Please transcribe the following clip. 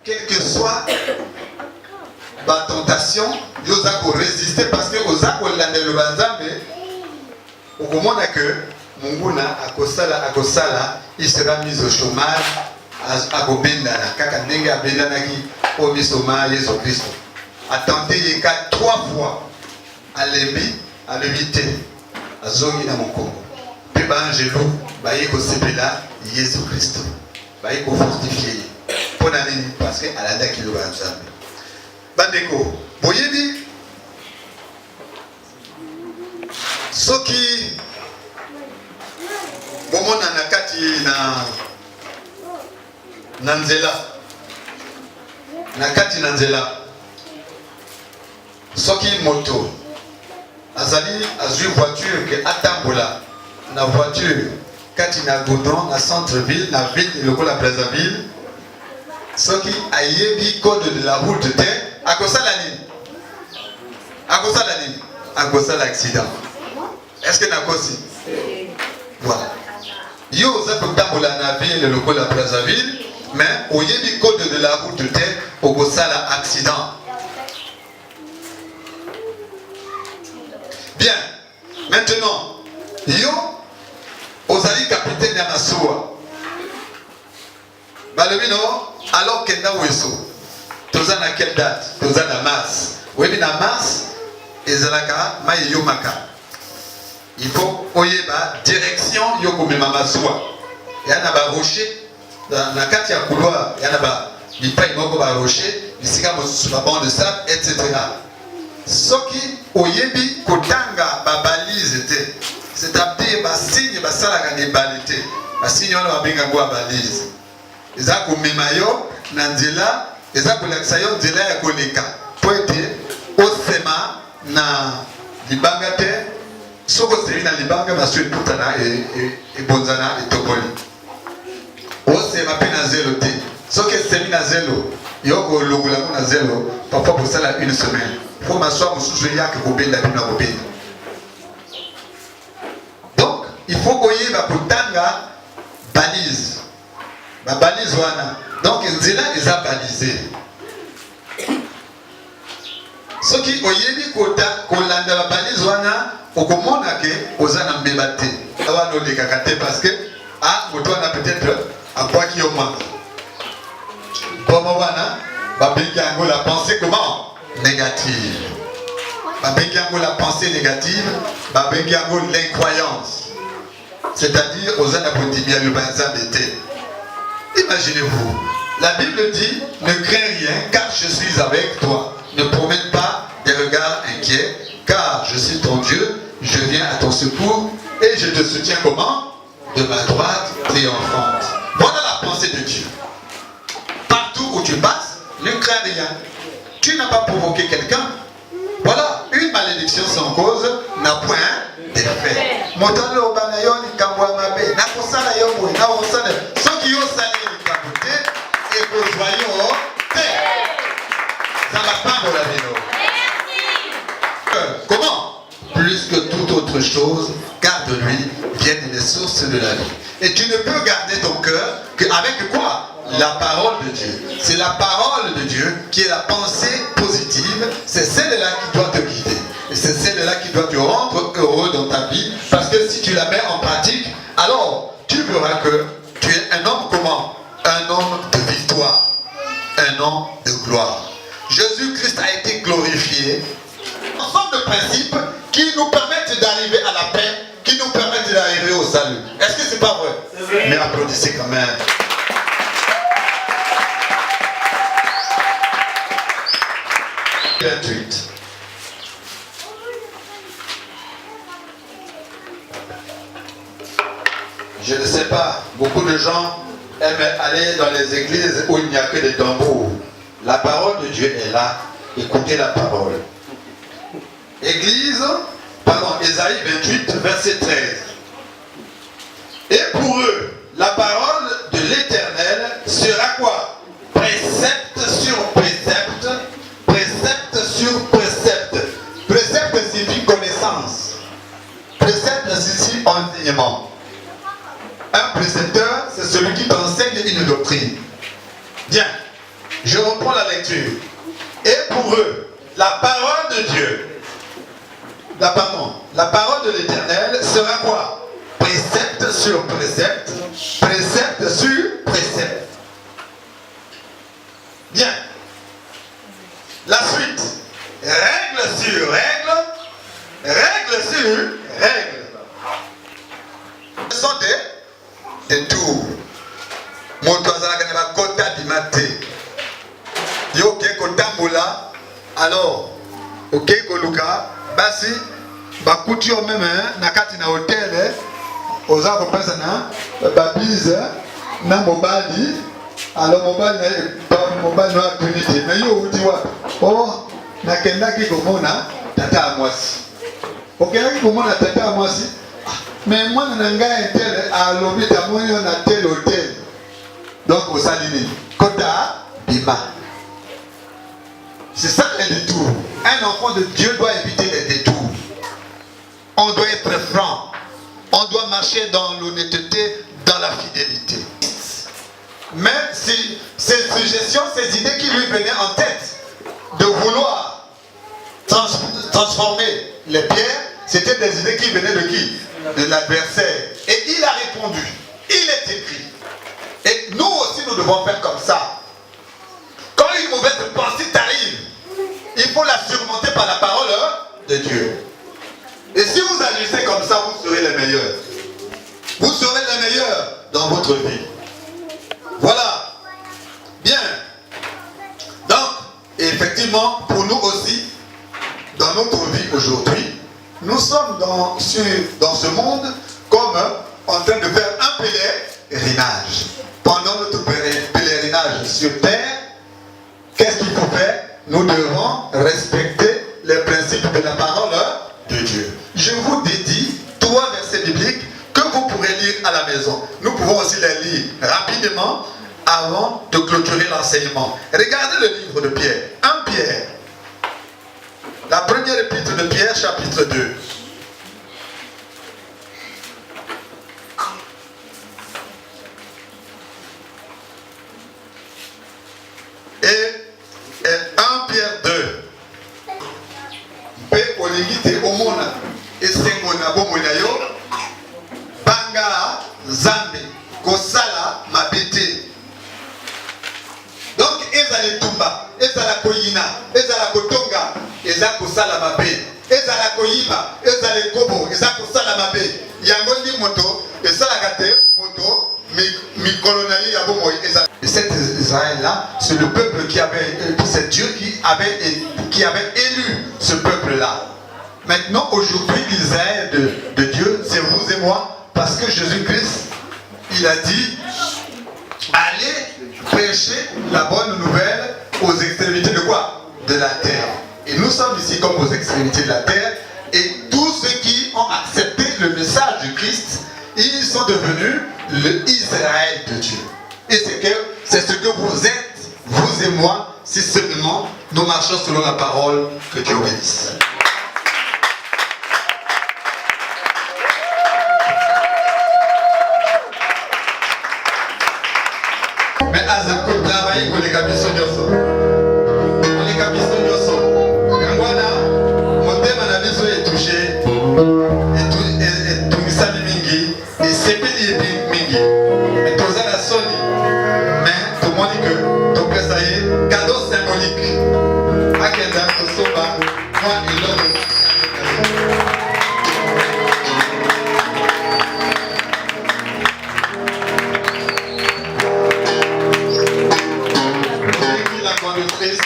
quelle que soit la tentation, vous allez résister parce que vous allez le banzambe. Au moment que Munguna akosala, il sera mis au chômage à Gobendana, Kakanenga Bendanaki, au Misoma, Jésus Christ. A tenté les cas 3 fois à l'aimer, à l'éviter, à Zongi dans mon Congo. Puis Angelo, Baïko Sepela, Jésus Christ. Baïko fortifié. Pour l'année, parce qu'à la date qui le va ensemble. Bandeko, Boyebi, Soki, Bomona Nakati Nanzela, Nakati Nanzela. Soki moto azali azui voiture que atambola na voiture kati na goudron na centre-ville na ville lokola Brazzaville soki ayebi code de la route te akosala nini akosala accident. Est-ce que nakosi voilà yo za kotambola na ville lokola Brazzaville mais oyebi code de la route te okosala accident. Bien, maintenant, yo, ozali capitaine de Massoua. Balomino, alors que na weso, toza na quelle date? Toza na mars. Oui, na mars, ezalaka maye yo maka. Il faut oyeba direction yo komema Massoua. Yana ba rocher, na kati ya couloir, yana ba bipai moko ba rocher, bisika mosusu ba banc de sable, etc. Soki oyebi kotanga ba balise te, c'est-à-dire ba signe ba salaka ne balite, ba signe wana ba benga ngwa balise. Eza ko memayo na nzela, eza ko lakisa yo nzela ya koleka. Po ete osema na libanga te, soko seri na libanga masu etutana e bonzana etopoli. Osema pe na zelo te. Soki semi na zelo, yoko longula na zelo, parfois pour ça une semaine. Faut m'asseoir mon sous-soya que vous baignez la Bible. Donc, il faut qu'on y ait ma potanga balise. Ma balise wana. Donc, nzela ils a balisé. Ce qui oyebi kota kolanda la balise wana okomona ke ozana mbebate. Awa no de kakate parce que moto wana peut-être à quoi qui au moins. Bon wana ba benga ngo la pensée comment? Négative. La pensée négative, l'incroyance. C'est-à-dire aux anapotibia le banzam d'été. Imaginez-vous, la Bible dit ne crains rien car je suis avec toi. Ne promène pas des regards inquiets car je suis ton Dieu, je viens à ton secours et je te soutiens comment? De ma droite triomphante. Voilà la pensée de Dieu. Partout où tu passes, ne crains rien. Tu n'as pas provoqué quelqu'un. Voilà, une malédiction sans cause n'a point d'effet. Motalo banayoni kambwa mabe, na kosala yomwe, na osala, ceux qui ont salé les capotés et que voyons, ça va pas mon vélo. Comment? Plus que toute autre chose, car de lui viennent les sources de la vie. Et tu ne peux garder ton cœur qu'avec quoi? La parole de Dieu. C'est la parole de Dieu qui est la pensée positive. C'est celle-là qui doit te guider. Et c'est celle-là qui doit te rendre heureux dans ta vie. Parce que si tu la mets en pratique, alors tu verras que tu es un homme comment? Un homme de victoire. Un homme de gloire. Jésus-Christ a été glorifié. Un ensemble de principes qui nous permettent d'arriver à la paix, qui nous permettent d'arriver au salut. Est-ce que c'est pas vrai? Oui. Mais applaudissez quand même. Je ne sais pas, beaucoup de gens aiment aller dans les églises où il n'y a que des tambours. La parole de Dieu est là. Écoutez la parole. Ésaïe 28, verset 13. Et pour eux, la parole de l'Éternel sera quoi? Précepte sur précepte, précepte sur précepte. Précepte signifie connaissance. Précepte signifie enseignement. Un précepteur, c'est celui qui t'enseigne une doctrine. Bien. Je reprends la lecture. Et pour eux, la parole de Dieu, la parole de l'Éternel sera quoi? Précepte sur précepte, précepte sur précepte. Bien. La suite. Règle sur règle, règle sur règle. Ce sont des tours. Alors, ok, Koluka, basi, bakuti au même, nakati na hotel, oza kopesa na babise, na mobali, alors mobali na tunité, mais yo udiwa, oh, nakendaki komona tata amwasi. Okendaki komona tata amwasi, mais moi nanga tel alobi tamoni na tel hôtel. Donc au salini, kota bima. C'est ça les détours. Un enfant de Dieu doit éviter les détours. On doit être franc. On doit marcher dans l'honnêteté, dans la fidélité. Même si ces suggestions, ces idées qui lui venaient en tête, de vouloir transformer les pierres, c'était des idées qui venaient de qui? De l'adversaire. Et il a répondu. Il est écrit. Et nous aussi, nous devons faire comme ça. Quand une mauvaise pensée t'arrive, il faut la surmonter par la parole de Dieu. Et si vous agissez comme ça, vous serez les meilleurs. Vous serez les meilleurs dans votre vie. Voilà. Bien. Donc, effectivement, pour nous aussi, dans notre vie aujourd'hui, nous sommes dans ce monde comme en train de faire un pèlerinage. Pendant notre pèlerinage sur terre, qu'est-ce qu'il faut faire? Nous devons respecter les principes de la parole de Dieu. Je vous dédie 3 versets bibliques que vous pourrez lire à la maison. Nous pouvons aussi les lire rapidement avant de clôturer l'enseignement. Regardez le livre de Pierre. 1 Pierre. La première épître de Pierre, chapitre 2. Et 1 Pierre 2. Pe oligite omona esengona bomona yo banga zambe kosala mabete. Donc ezala tumba, ezala koyina, ezala kotonga, ezala kosala mabe, ezala koyiba, ezala kobo, ezala kosala mabe. Yango ndi moto ezala kate moto mikolonaye ya bomoy ezala. Cet Israël-là, c'est le peuple c'est Dieu qui avait élu ce peuple-là. Maintenant, aujourd'hui, l'Israël de Dieu, c'est vous et moi, parce que Jésus-Christ, il a dit, allez prêcher la bonne nouvelle aux extrémités de quoi? De la terre. Et nous sommes ici comme aux extrémités de la terre, et tous ceux qui ont accepté le message du Christ, ils sont devenus le Israël de Dieu. Et c'est ce que vous êtes, vous et moi, si seulement nous marchons selon la parole. Que Dieu bénisse. Mais à ce coup de travail, vous les capissez sur vous les capissez sur Gangwana, mon thème à la maison est touché, et tout ça mingi, et c'est payé mingi. Mais tout ça la sonne. Mais tout le monde dit que donc ça y est, cadeau symbolique. Akenda, Kosoba, moi et l'autre. La conductrice.